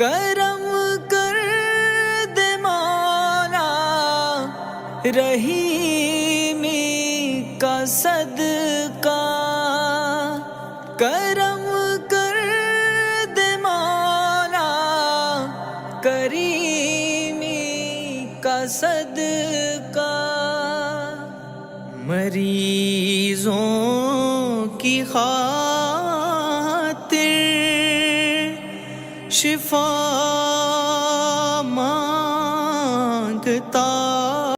करम कर दे मौला रहीमी का सदका, करम कर दे मौला करीमी का सदका। मरीजों की खातिर शिफा